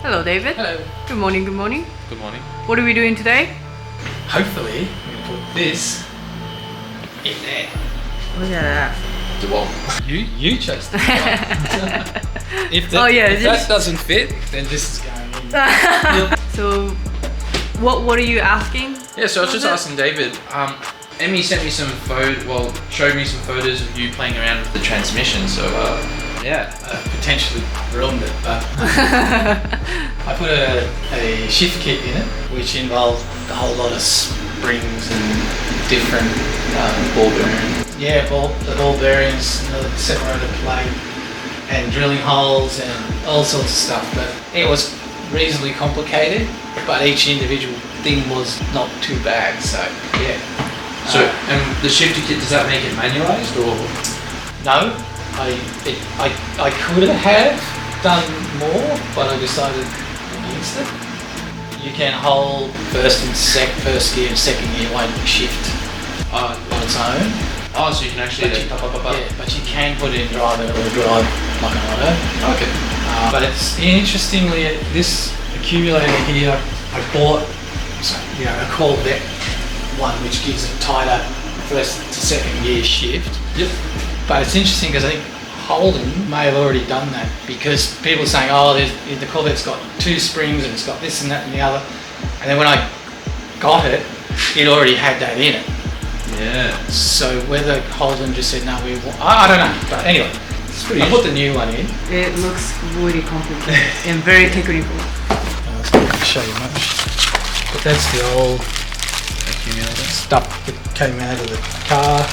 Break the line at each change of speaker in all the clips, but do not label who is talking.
Hello, David.
Hello.
Good morning, good morning.
Good morning.
What are we doing today?
Hopefully, we're going to put this in there.
Look at that.
The wall.
You chose the one. If that doesn't fit, then this is going in.
So, what are you asking?
Yeah, so I was just asking David. Emmy sent me some showed me some photos of you playing around with the transmission. So,
Potentially ruined it, but I put a shift kit in it, which involved a whole lot of springs and different
ball bearing.
Yeah, the ball bearings, the separator plate, and drilling holes and all sorts of stuff. But it was reasonably complicated, but each individual thing was not too bad. So yeah.
So, and the shifter kit, does that make it manualized or?
No, I could have done more, but I decided against it. You can hold first gear and second gear won't shift on its own.
Oh, so you can actually
but you can put it in drive and it will drive like an auto.
Okay.
But it's interestingly, this accumulator here, I bought a Corvette one which gives a tighter first to second gear shift.
Yep.
But it's interesting because I think Holden may have already done that, because people are saying, oh, the Corvette's got 2 springs and it's got this and that and the other. And then when I got it, it already had that in it.
Yeah.
So whether Holden just said, no, I don't know. But anyway, I put the new one in.
It looks really complicated and very technical.
I was not going to show you much. But that's the old accumulator stuff that came out of the car.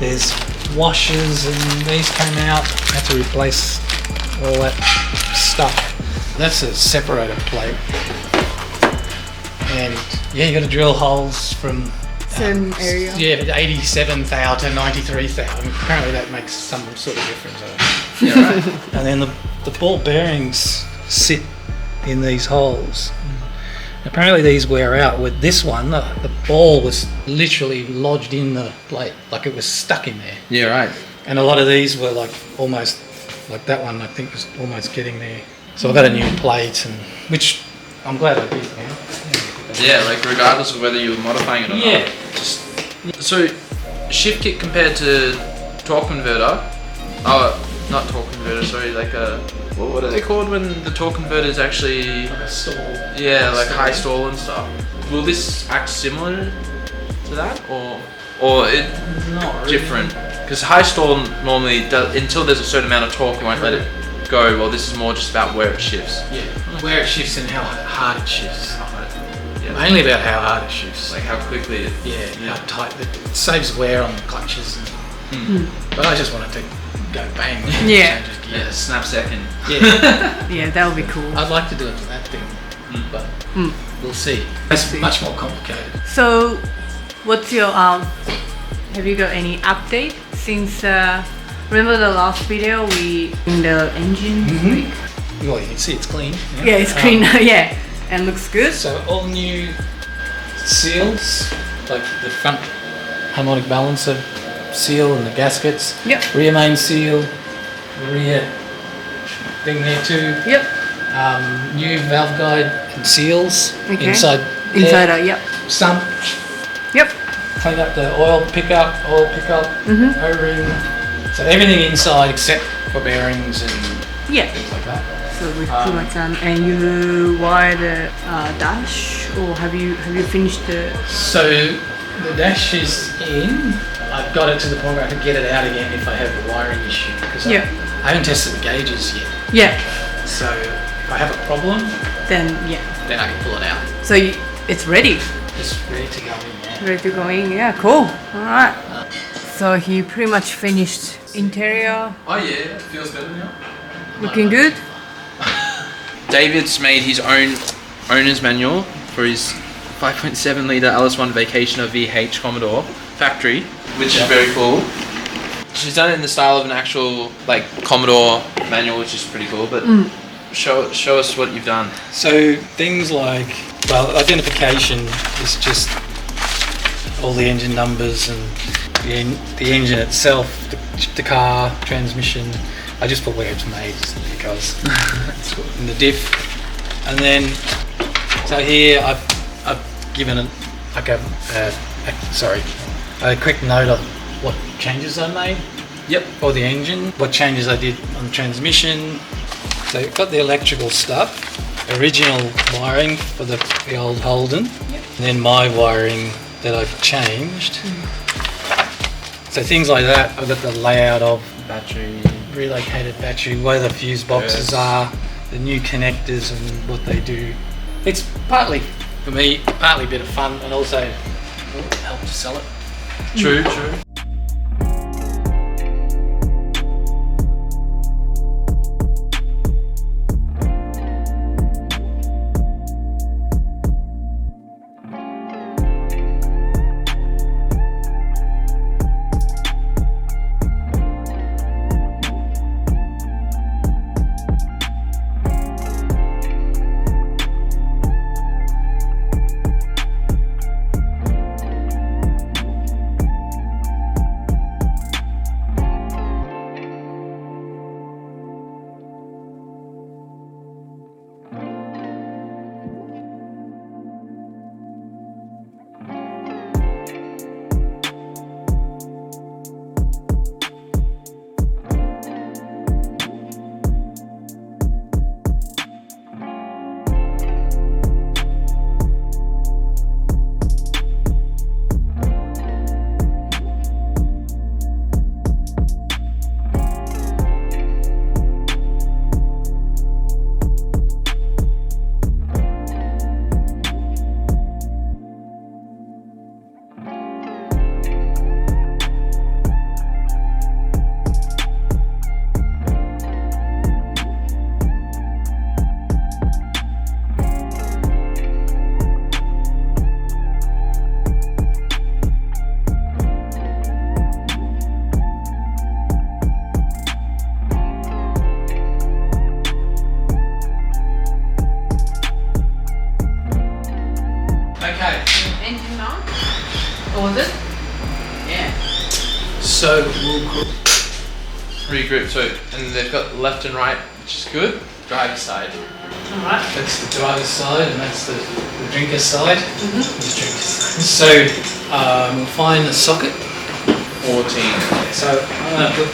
There's washers and these came out. I had to replace all that stuff. That's a separator plate. And yeah, you got to drill holes from
Certain area.
Yeah, 87,000 to 93,000. Apparently that makes some sort of difference.
Yeah, right.
And then the ball bearings sit in these holes. Apparently these wear out. With this one, the ball was literally lodged in the plate, like it was stuck in there.
Yeah, right.
And a lot of these were like almost, like that one I think was almost getting there. So I got a new plate, and which I'm glad I did.
Yeah, like regardless of whether you were modifying it or
Yeah.
not. So, shift kit compared to torque converter. Oh, not torque converter. Sorry, like what are they called when the torque converter is actually?
Like a stall.
Yeah, like high stall and stuff. Will this act similar to that, or it
Not really.
different? Because high stall normally does, until there's a certain amount of torque, you won't let it go. Well, this is more just about where it shifts.
Yeah, where it shifts and how hard it shifts.
Yeah.
Mainly about how hard it shifts.
Like how quickly it.
Yeah, how tight. It saves wear on the clutches. But I just wanted to go bang.
Yeah.
Changes
Yeah,
gears.
snap second.
Yeah.
Yeah, that would be cool.
I'd like to do it to that thing, but we'll see. It's much more complicated.
So, what's your have you got any update since remember the last video we in the engine?
Well, you can see it's clean.
Yeah, it's clean. Yeah, and looks good.
So all new seals, like the front harmonic balancer seal and the gaskets.
Yep.
Rear main seal, rear thing there too.
Yep.
New valve guide and seals
Okay.
inside
out. Yep.
sump.
Yep.
Clean up the oil pickup, O-ring. So everything inside except for bearings and
Yeah.
things like that.
So we've pretty much done. And you wired the dash, or have you finished the?
So the dash is in. I've got it to the point where I can get it out again if I have a wiring issue, because I haven't tested the gauges yet.
Yeah.
So if I have a problem,
Then
then I can pull it out.
So it's ready.
It's ready to go in there.
Ready to go in. Yeah. Cool. All right. So he pretty much finished interior.
Oh yeah, it feels better now.
Looking good.
David's made his own owner's manual for his 5.7 litre LS1 Vacationer VH Commodore factory, which is very cool. She's done it in the style of an actual like Commodore manual, which is pretty cool. But show us what you've done.
So things like, well, identification is just all the engine numbers and the engine itself, the car, transmission. I just put where it's made because in the diff And then, so here I've given a quick note of what changes I made.
Yep.
For the engine, what changes I did on the transmission. So you've got the electrical stuff, original wiring for the old Holden, and then my wiring that I've changed. So things like that, I've got the layout of
Battery.
relocated battery, where the fuse boxes are, the new connectors and what they do. It's partly, for me, partly a bit of fun and also help to sell it.
True.
Engine mount? Or was it? Yeah.
So we'll
Regrip, so, and they've got left and right, which is good. Driver's side.
Alright.
that's the driver's side and that's the drinker's side. Just drinkers. So we'll find the socket.
14.
So I'm going to put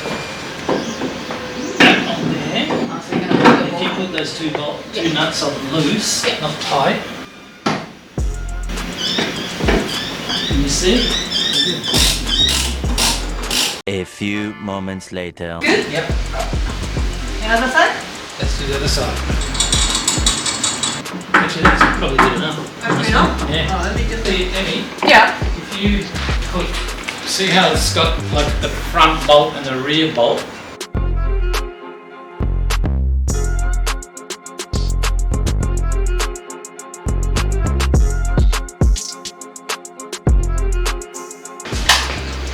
that on there.
So you're gonna put the
If you
ball.
put those two nuts on loose, not tight. Can you see?
A few moments later.
Good?
Yep.
The other side?
Let's do the other side. Actually, that's probably good enough.
That's good enough?
Yeah.
Oh, let me just...
See, Emmy,
Yeah.
if you put, see how it's got like the front bolt and the rear bolt?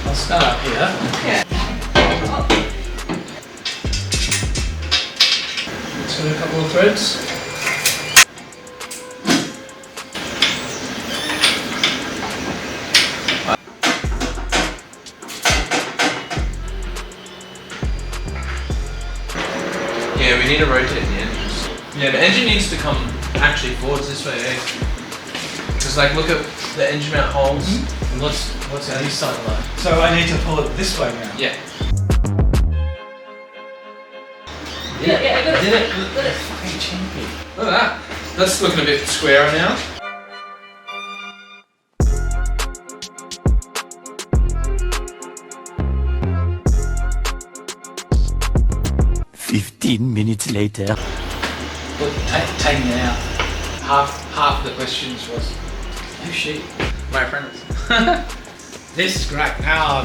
I'll start up here.
Yeah.
Let's put a couple of threads.
Yeah, we need to rotate the engines. Yeah, the engine needs to come actually forwards this way, eh? Because like, look at the engine mount holes.
And what's on this side like? So I need to pull it this way now.
Yeah.
Yeah, I got it.
Did it?
Got it.
Fucking champion.
Look at that. That's looking a bit squarer now.
Minutes later.
But taking it out, half of the questions was, oh shit,
My friends.
this is great. Now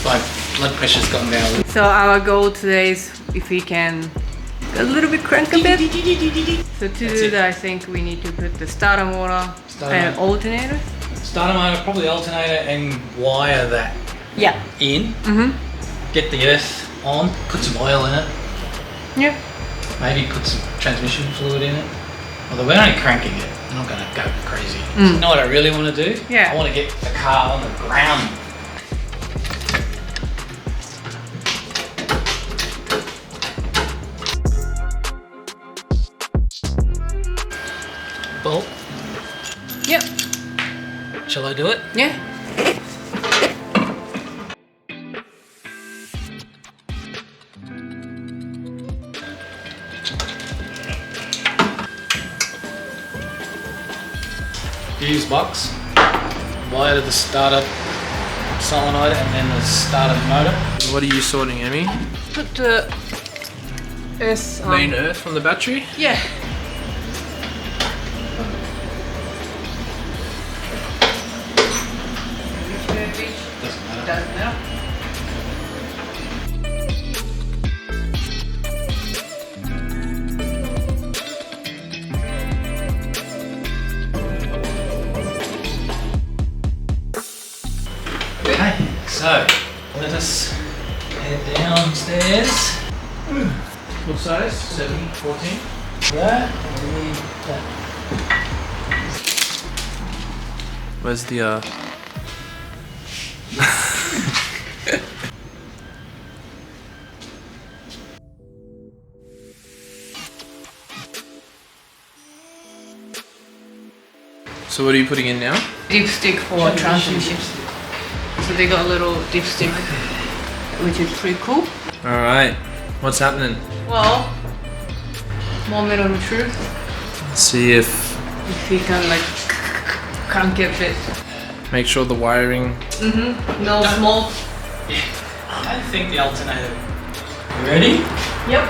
my blood pressure's gone down.
So our goal today is if we can a little bit crank a bit. So to
That's
do
it.
that, I think we need to put the starter motor
Starter
and
motor.
alternator.
Starter motor, probably alternator, and wire that
Yeah.
in.
Mhm.
Get the earth on. Put some oil in it.
Yeah.
Maybe put some transmission fluid in it. Although we're only cranking it, we're not going to go crazy.
Mm.
You know what I really want to do?
Yeah.
I want to get the car on the ground. do it?
Yeah.
Fuse box, wire to the starter solenoid, and then the starter motor.
What are you sorting, Emmy?
Put the
Main earth from the battery?
Yeah.
Doesn't matter.
Doesn't matter.
Okay, so let us head downstairs.
Full size? 7, 14?
That, we need that.
Where's the So what are you putting in now?
Dipstick for transmission. So they got a little dipstick, which is pretty cool.
Alright. What's happening?
Well, moment of truth.
Let's see if
He can like crank it a bit.
make sure the wiring.
No smoke.
I don't think the alternator. You ready?
Yep.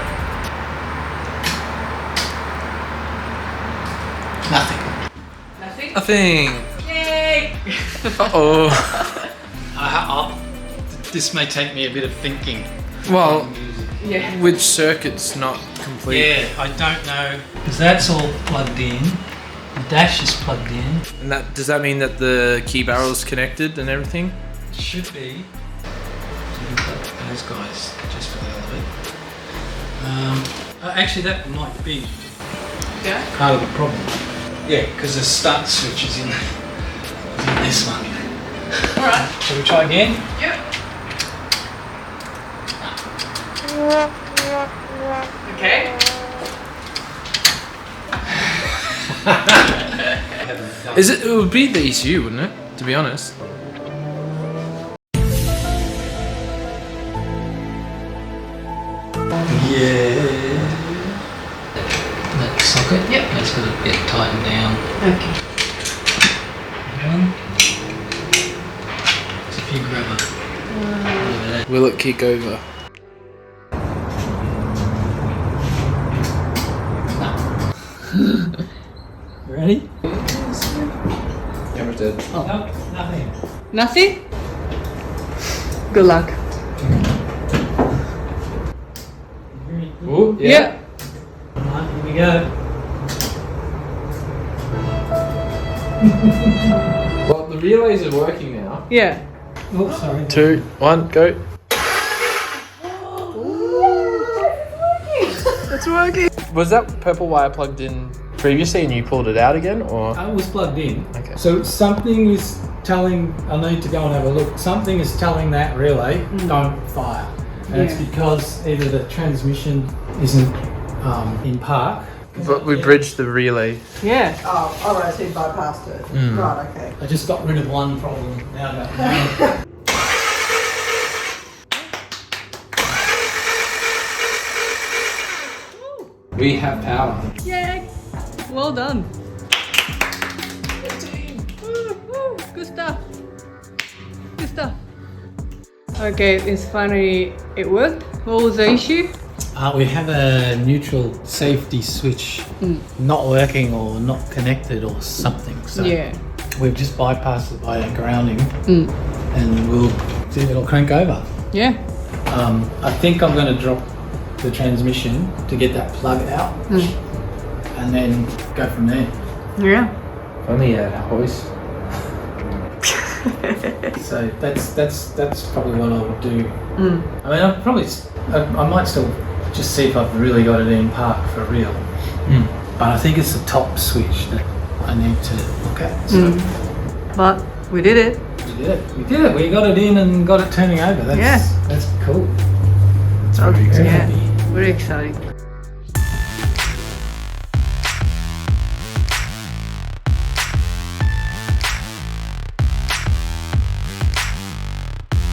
Nothing.
Nothing.
Nothing.
Yay!
Uh-oh.
This may take me a bit of thinking.
Well,
Yeah.
which circuit's not complete?
Yeah, I don't know. Because that's all plugged in. The dash is plugged in.
And that does that mean that the key barrel's connected and everything?
It should be. So we've got those guys just for the hell of it. Actually, that might be
Yeah.
part of the problem. Yeah, because the start switch is in this one.
Alright.
Shall we try again?
Yep. Okay.
Is it? It would be the ECU, wouldn't it? To be honest.
Yeah. That socket?
Yep.
That's got to get tightened down.
Okay.
So if you grab a...
Will it kick over?
Ready?
Camera's dead.
Oh. No, nothing.
Nothing? Good luck.
Ooh,
Yeah.
Alright, here we go.
Well, the relays are working now.
Yeah.
Oh, sorry.
2, 1, go.
It's working.
Was that purple wire plugged in previously and you pulled it out again, or?
I was plugged in.
Okay.
So something is telling, I need to go and have a look. Something is telling that relay, don't fire. And it's
Yeah.
because either the transmission isn't in park.
But we bridged the relay.
Yeah.
Oh, alright, so you bypassed it. Right, okay.
I just got rid of one problem. Now I got another. We have power.
Yay. Well done. Woo, woo. Good stuff. Good stuff. Okay, it's finally, it worked. What was the issue?
We have a neutral safety switch not working or not connected or something. So
Yeah.
we've just bypassed it by grounding and we'll see if it'll crank over.
Yeah.
I think I'm going to drop the transmission to get that plug out and then go from there.
Yeah.
If only you had a hoist.
So that's probably what I would do. I mean, I'll probably I might still just see if I've really got it in park for real. But I think it's the top switch that I need to look at. So
But we did it.
we did it. We did it. We got it in and got it turning over. That's cool.
Okay.
Very
Yeah.
happy.
Very exciting.